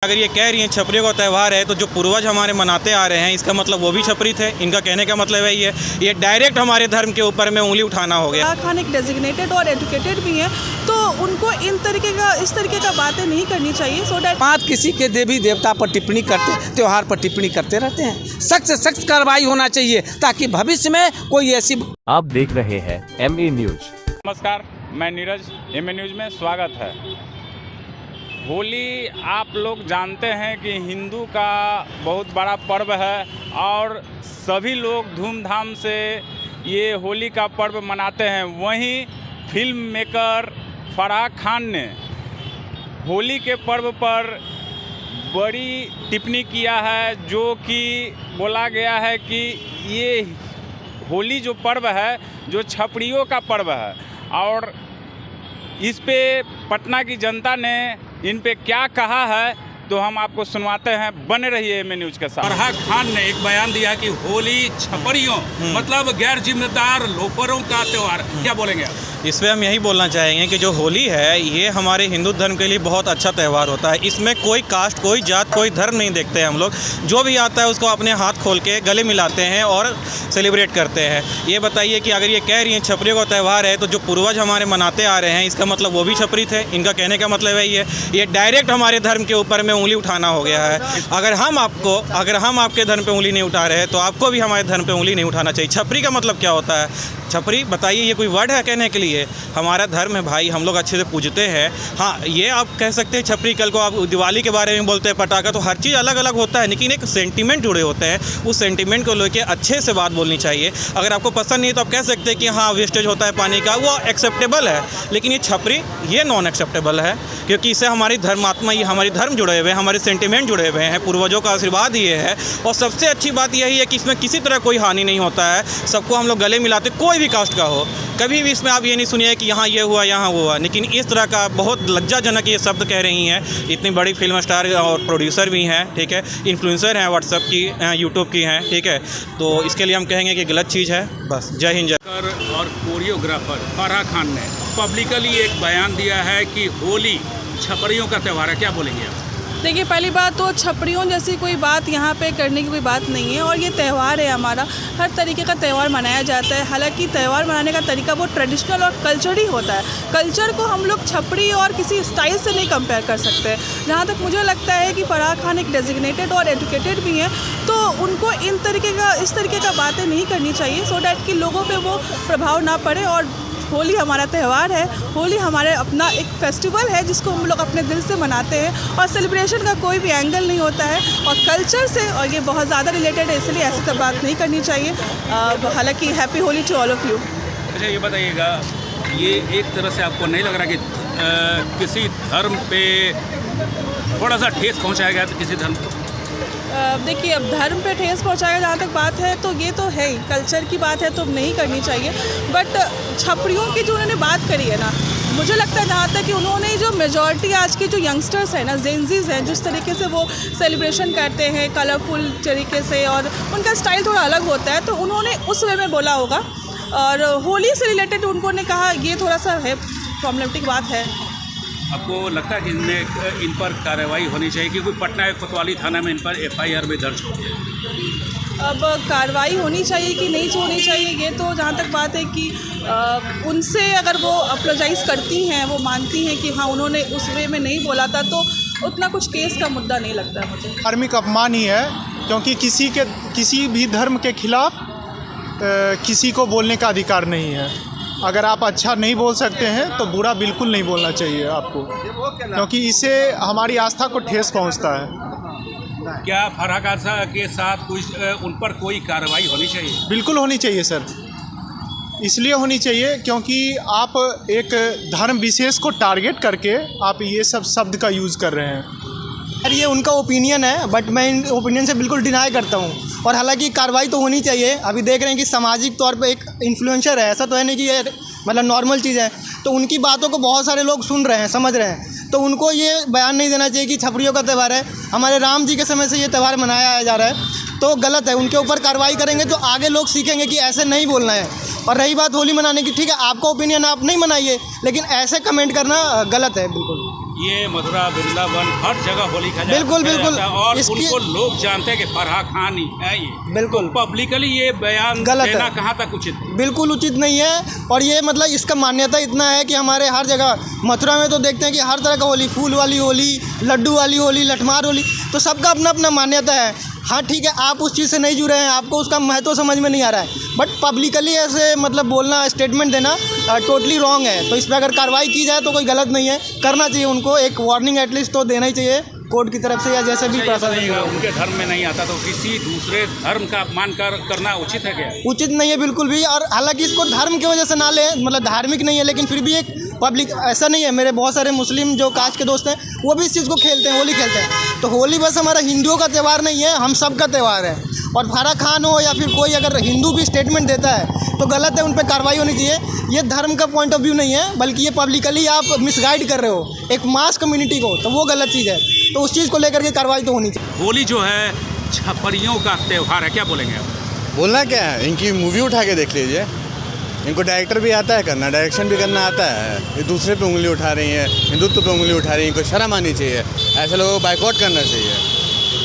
अगर ये कह रही हैं छपरियों का त्यौहार है तो जो पूर्वज हमारे मनाते आ रहे हैं इसका मतलब वो भी छपरी थे। इनका कहने का मतलब है ये डायरेक्ट हमारे धर्म के ऊपर में उंगली उठाना हो गया। फराह खान एक डेजिग्नेटेड और एजुकेटेड भी हैं, तो उनको इस तरीके का बातें नहीं करनी चाहिए। सो दैट बात किसी के देवी देवता पर टिप्पणी करते, त्यौहार पर टिप्पणी करते रहते हैं। सख्त से सख्त कार्रवाई होना चाहिए ताकि भविष्य में कोई ऐसी। आप देख रहे हैं MA न्यूज। नमस्कार, मैं नीरज, MA न्यूज में स्वागत है। होली आप लोग जानते हैं कि हिंदू का बहुत बड़ा पर्व है और सभी लोग धूमधाम से ये होली का पर्व मनाते हैं। वहीं फिल्म मेकर फराह खान ने होली के पर्व पर बड़ी टिप्पणी किया है, जो कि बोला गया है कि ये होली जो पर्व है जो छपरियों का पर्व है और इस पे पटना की जनता ने इन पे क्या कहा है तो हम आपको सुनवाते हैं। बने रहिए MA न्यूज के साथ। फराह खान ने एक बयान दिया कि होली छपरियों मतलब गैर जिम्मेदार लोफरों का त्यौहार, क्या बोलेंगे आप? इस पर हम यही बोलना चाहेंगे कि जो होली है ये हमारे हिंदू धर्म के लिए बहुत अच्छा त्यौहार होता है। इसमें कोई कास्ट, कोई जात, कोई धर्म नहीं देखते हैं हम लोग। जो भी आता है उसको अपने हाथ खोल के गले मिलाते हैं और सेलिब्रेट करते हैं। ये बताइए कि अगर ये कह रही हैं छपरियों का त्यौहार है तो जो पूर्वज हमारे मनाते आ रहे हैं इसका मतलब वो भी छपरी थे। इनका कहने का मतलब है ये डायरेक्ट हमारे धर्म के ऊपर में उंगली उठाना हो गया है। अगर हम आपके धर्म पे उंगली नहीं उठा रहे हैं तो आपको भी हमारे धर्म पे उंगली नहीं उठाना चाहिए। छपरी का मतलब क्या होता है? छपरी बताइए, ये कोई वर्ड है कहने के लिए? हमारा धर्म है भाई, हम लोग अच्छे से पूजते हैं। हाँ, ये आप कह सकते हैं छपरी। कल को आप दिवाली के बारे में बोलते हैं पटाखा, तो हर चीज़ अलग अलग होता है, लेकिन एक सेंटीमेंट जुड़े होते हैं। उस सेंटीमेंट को लेकर अच्छे से बात बोलनी चाहिए। अगर आपको पसंद नहीं तो आप कह सकते हैं कि हाँ वेस्टेज होता है पानी का, वो एक्सेप्टेबल है। लेकिन ये छपरी ये नॉन एक्सेप्टेबल है, क्योंकि इससे हमारी धर्मात्मा, ये हमारे धर्म जुड़े हुए हैं, हमारे सेंटीमेंट जुड़े हुए हैं, पूर्वजों का आशीर्वाद ये है। और सबसे अच्छी बात यही है कि इसमें किसी तरह कोई हानि नहीं होता है। सबको हम लोग गले मिलाते, कोई भी कास्ट का हो। कभी भी इसमें आप ये नहीं सुनिए कि यहाँ ये हुआ, यहाँ वो हुआ। लेकिन इस तरह का बहुत लज्जाजनक ये शब्द कह रही हैं। इतनी बड़ी फिल्म स्टार और प्रोड्यूसर भी हैं, ठीक है, इन्फ्लुएंसर हैं, व्हाट्सएप की, यूट्यूब की हैं, ठीक है। तो इसके लिए हम कहेंगे कि गलत चीज़ है। बस, जय हिंद, जय। और कोरियोग्राफर फराह खान ने पब्लिकली एक बयान दिया है कि होली छपरियों का त्यौहार है, क्या बोलेंगे आप? देखिए, पहली बात तो छपरियों जैसी कोई बात यहाँ पे करने की कोई बात नहीं है। और ये त्यौहार है हमारा, हर तरीके का त्यौहार मनाया जाता है। हालांकि त्यौहार मनाने का तरीका वो ट्रेडिशनल और कल्चर ही होता है। कल्चर को हम लोग छपरी और किसी स्टाइल से नहीं कंपेयर कर सकते। जहाँ तक मुझे लगता है कि फराह खान एक डेजिग्नेटेड और एजुकेटेड भी हैं, तो उनको इस तरीके का बातें नहीं करनी चाहिए, सो डैट कि लोगों पर वो प्रभाव ना पड़े। और होली हमारा त्यौहार है, होली हमारे अपना एक फेस्टिवल है जिसको हम लोग अपने दिल से मनाते हैं और सेलिब्रेशन का कोई भी एंगल नहीं होता है और कल्चर से, और ये बहुत ज़्यादा रिलेटेड है, इसलिए ऐसी तो बात नहीं करनी चाहिए। हालांकि happy Holi to all of you. अच्छा, ये बताइएगा, ये एक तरह से आपको नहीं लग रहा कि किसी धर्म पे थोड़ा सा ठेस पहुँचाया गया तो किसी धर्म को? देखिए, अब धर्म पे ठेस पहुंचाया जहाँ तक बात है तो ये तो है ही, कल्चर की बात है तो नहीं करनी चाहिए। बट छपरियों की जो उन्होंने बात करी है ना, मुझे लगता है जहाँ तक कि उन्होंने जो मेजॉरिटी आज के जो यंगस्टर्स हैं ना, जेनजीज हैं, जिस तरीके से वो सेलिब्रेशन करते हैं कलरफुल तरीके से और उनका स्टाइल थोड़ा अलग होता है, तो उन्होंने उस वे में बोला होगा। और होली से रिलेटेड उन्होंने कहा, ये थोड़ा सा है प्रॉब्लमेटिक बात है। आपको लगता है कि इन पर कार्रवाई होनी चाहिए, क्योंकि पटना कोतवाली थाना में इन पर FIR भी दर्ज हो गया? अब कार्रवाई होनी चाहिए कि नहीं होनी चाहिए, ये तो जहाँ तक बात है कि उनसे अगर वो अपोलोजाइज़ करती हैं, वो मानती हैं कि हाँ उन्होंने उस वे में नहीं बोला था, तो उतना कुछ केस का मुद्दा नहीं लगता है मुझे। धार्मिक अपमान ही है, क्योंकि किसी भी धर्म के खिलाफ किसी को बोलने का अधिकार नहीं है। अगर आप अच्छा नहीं बोल सकते हैं तो बुरा बिल्कुल नहीं बोलना चाहिए आपको, क्योंकि इससे हमारी आस्था को ठेस पहुंचता है। क्या फराह के साथ उन पर कोई कार्रवाई होनी चाहिए? बिल्कुल होनी चाहिए सर। इसलिए होनी चाहिए क्योंकि आप एक धर्म विशेष को टारगेट करके आप ये सब शब्द का यूज़ कर रहे हैं। यार, ये उनका ओपिनियन है, बट मैं इन ओपिनियन से बिल्कुल डिनाई करता हूँ। और हालांकि कार्रवाई तो होनी चाहिए। अभी देख रहे हैं कि सामाजिक तौर पे एक इन्फ्लुएंसर है, ऐसा तो है नहीं कि ये मतलब नॉर्मल चीज़ है, तो उनकी बातों को बहुत सारे लोग सुन रहे हैं, समझ रहे हैं। तो उनको ये बयान नहीं देना चाहिए कि छपरियों का त्यौहार है। हमारे राम जी के समय से ये त्यौहार मनाया जा रहा है, तो गलत है। उनके ऊपर कार्रवाई करेंगे तो आगे लोग सीखेंगे कि ऐसे नहीं बोलना है। और रही बात होली मनाने की, ठीक है, आपका ओपिनियन आप नहीं मनाइए, लेकिन ऐसे कमेंट करना गलत है बिल्कुल। ये मथुरा वृंदावन हर जगह होली का बिल्कुल, बिल्कुल। जाता है और इसकी- उनको लोग जानते हैं कि फरहा खान ही है ये। बिल्कुल। तो पब्लिकली ये बयान गलत है। देना कहाँ तक उचित है? बिल्कुल उचित नहीं है। और ये मतलब इसका मान्यता इतना है कि हमारे हर जगह मथुरा में तो देखते हैं कि हर तरह का होली, फूल वाली होली, लड्डू वाली होली, लठमार होली, तो सबका अपना अपना मान्यता है। हाँ ठीक है, आप उस चीज़ से नहीं जुड़े हैं, आपको उसका महत्व समझ में नहीं आ रहा है, बट पब्लिकली ऐसे मतलब बोलना, स्टेटमेंट देना टोटली रॉन्ग है। तो इस पर अगर कार्रवाई की जाए तो कोई गलत नहीं है, करना चाहिए उनको, एक वार्निंग एटलीस्ट तो देना ही चाहिए कोर्ट की तरफ से या जैसे भी अच्छा, ये प्रशासन बताइएगा, को। उनके धर्म में नहीं आता तो किसी दूसरे धर्म का अपमान करना उचित है क्या? उचित नहीं है बिल्कुल भी। और हालांकि इसको धर्म की वजह से ना ले, मतलब धार्मिक नहीं है, लेकिन फिर भी एक पब्लिक, ऐसा नहीं है, मेरे बहुत सारे मुस्लिम जो कास्ट के दोस्त हैं वो भी इस चीज़ को खेलते हैं, होली खेलते हैं। तो होली बस हमारा हिंदुओं का त्यौहार नहीं है, हम सब का त्यौहार है। और फरहा खान हो या फिर कोई अगर हिंदू भी स्टेटमेंट देता है तो गलत है, उन पर कार्रवाई होनी चाहिए। ये धर्म का पॉइंट ऑफ व्यू नहीं है, बल्कि ये पब्लिकली आप मिसगाइड कर रहे हो एक मास कम्युनिटी को, तो वो गलत चीज़ है। तो उस चीज़ को लेकर के कार्रवाई तो होनी चाहिए। होली जो है छपरियों का त्यौहार है, क्या बोलेंगे आप? बोलना क्या है, इनकी मूवी उठा के देख लीजिए, इनको डायरेक्टर भी आता है करना, डायरेक्शन भी करना आता है। ये दूसरे पे उंगली उठा रही हैं, हिंदुत्व पे उंगली उठा रही हैं, इनको शर्म आनी चाहिए। ऐसे लोगों को बाइकआउट करना चाहिए।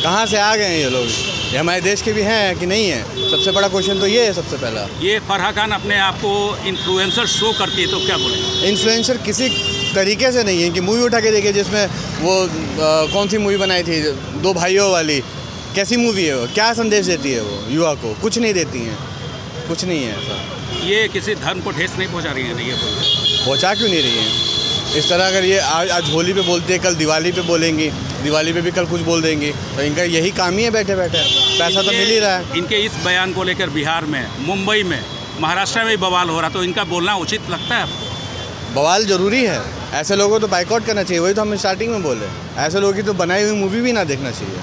कहाँ से आ गए हैं ये लोग? ये हमारे देश के भी हैं कि नहीं है? सबसे बड़ा क्वेश्चन तो ये है सबसे पहला। ये फरहा खान अपने आप को इन्फ्लुएंसर शो करती है, तो क्या बोलेंगे? इन्फ्लुएंसर किसी तरीके से नहीं है कि मूवी उठा के देखिए, जिसमें वो कौन सी मूवी बनाई थी, दो भाइयों वाली, कैसी मूवी है वो, क्या संदेश देती है वो युवा को? कुछ नहीं देती हैं, कुछ नहीं है ऐसा। ये किसी धर्म को ठेस नहीं पहुंचा रही है, ये बोलिए। पहुँचा क्यों नहीं रही हैं? इस तरह अगर ये आज होली पे बोलते हैं, कल दिवाली पे बोलेंगी, दिवाली पे भी कल कुछ बोल देंगी, तो इनका यही काम ही है, बैठे बैठे पैसा तो मिल ही रहा है। इनके इस बयान को लेकर बिहार में, मुंबई में, महाराष्ट्र में भी बवाल हो रहा, तो इनका बोलना उचित लगता है आपको? बवाल जरूरी है, ऐसे लोगों को तो बाइकआउट करना चाहिए। वही तो हम स्टार्टिंग में बोले, ऐसे लोगों की तो बनाई हुई मूवी भी ना देखना चाहिए।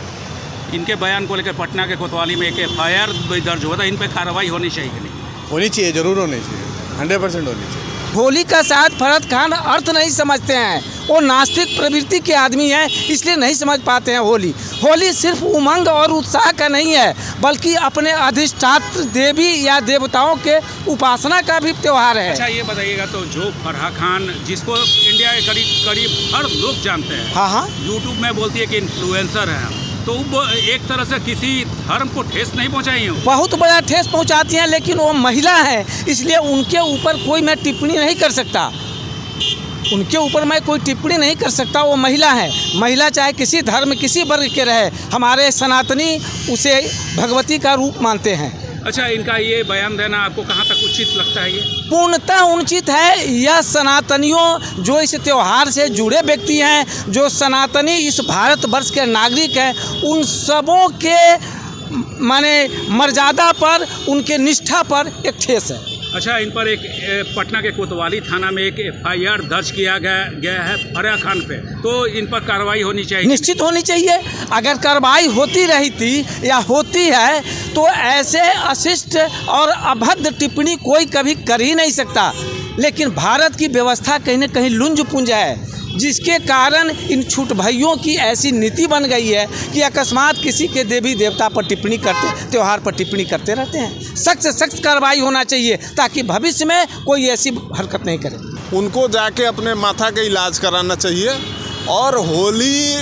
इनके बयान को लेकर पटना के कोतवाली में एक FIR दर्ज हुआ था, इन पर कार्रवाई होनी चाहिए कि नहीं? होनी चाहिए, ज़रूर होनी चाहिए, 100% होनी चाहिए। होली का शायद फरहत खान अर्थ नहीं समझते हैं, वो नास्तिक प्रवृत्ति के आदमी हैं, इसलिए नहीं समझ पाते हैं। होली सिर्फ उमंग और उत्साह का नहीं है, बल्कि अपने अधिष्ठात्र देवी या देवताओं के उपासना का भी त्यौहार है। अच्छा, ये बताइएगा, तो जो फरहा खान, जिसको इंडिया के करीब करीब हर लोग जानते हैं, हाँ, यूट्यूब में बोलती है कि इन्फ्लुएंसर है, तो वो एक तरह से किसी धर्म को ठेस नहीं पहुंचाई है? बहुत बड़ा ठेस पहुंचाती हैं, लेकिन वो महिला है, इसलिए उनके ऊपर कोई मैं टिप्पणी नहीं कर सकता। उनके ऊपर मैं कोई टिप्पणी नहीं कर सकता, वो महिला है। महिला चाहे किसी धर्म, किसी वर्ग के रहे, हमारे सनातनी उसे भगवती का रूप मानते हैं। अच्छा, इनका ये बयान देना आपको कहाँ तक उचित लगता है? ये पूर्णतः उचित है। यह सनातनियों, जो इस त्यौहार से जुड़े व्यक्ति हैं, जो सनातनी इस भारतवर्ष के नागरिक हैं, उन सबों के माने मर्यादा पर, उनके निष्ठा पर एक ठेस है। अच्छा, इन पर एक पटना के कोतवाली थाना में एक FIR दर्ज किया गया है फरहा खान पे, तो इन पर कार्रवाई होनी चाहिए? निश्चित होनी चाहिए। अगर कार्रवाई होती रही थी या होती है तो ऐसे अशिष्ट और अभद्र टिप्पणी कोई कभी कर ही नहीं सकता। लेकिन भारत की व्यवस्था कहीं न कहीं लुंज पुंज है, जिसके कारण इन छूट भाइयों की ऐसी नीति बन गई है कि अकस्मात किसी के देवी देवता पर टिप्पणी करते, त्यौहार पर टिप्पणी करते रहते हैं। सख्त से सख्त कार्रवाई होना चाहिए, ताकि भविष्य में कोई ऐसी हरकत नहीं करे। उनको जाके अपने माथा का इलाज कराना चाहिए। और होली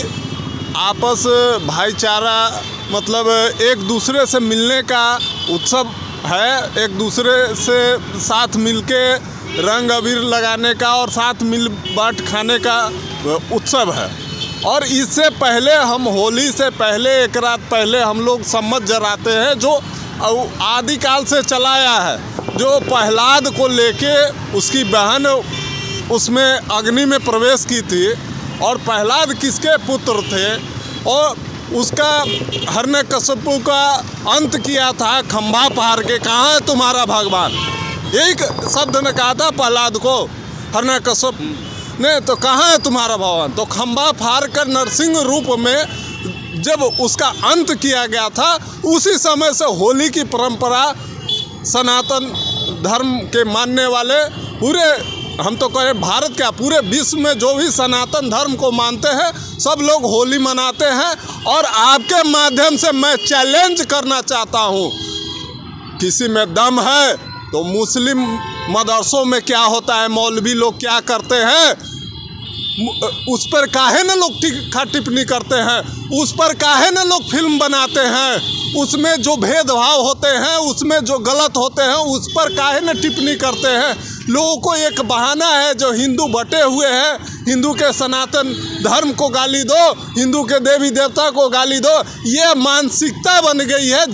आपस भाईचारा, मतलब एक दूसरे से मिलने का उत्सव है, एक दूसरे से साथ मिलके रंग अबीर लगाने का और साथ मिल बाँट खाने का उत्सव है। और इससे पहले, हम होली से पहले, एक रात पहले हम लोग सम्मत जराते हैं, जो आदिकाल से चलाया है, जो प्रहलाद को लेके उसकी बहन उसमें अग्नि में प्रवेश की थी, और प्रहलाद किसके पुत्र थे, और उसका हिरण्यकश्यपु का अंत किया था खंभा फाड़ के। कहाँ है तुम्हारा भगवान? यही शब्द ने कहा था प्रहलाद को हिरण्यकश्यप ने, तो कहाँ है तुम्हारा भगवान? तो खंभा फाड़ कर नरसिंह रूप में जब उसका अंत किया गया था, उसी समय से होली की परंपरा सनातन धर्म के मानने वाले पूरे, हम तो कहें भारत क्या, पूरे विश्व में जो भी सनातन धर्म को मानते हैं, सब लोग होली मनाते हैं। और आपके माध्यम से मैं चैलेंज करना चाहता हूँ, किसी में दम है तो मुस्लिम मदरसों में क्या होता है, मौलवी लोग क्या करते हैं, उस पर काहे न लोग टीका टिप्पणी करते हैं, उस पर काहे न लोग फिल्म बनाते हैं, उसमें जो भेदभाव होते हैं, उसमें जो गलत होते हैं, उस पर काहे न टिप्पणी करते हैं। लोगों को एक बहाना है, जो हिंदू बटे हुए हैं, हिंदू के सनातन धर्म को गाली दो, हिंदू के देवी देवता को गाली दो, ये मानसिकता बन गई है।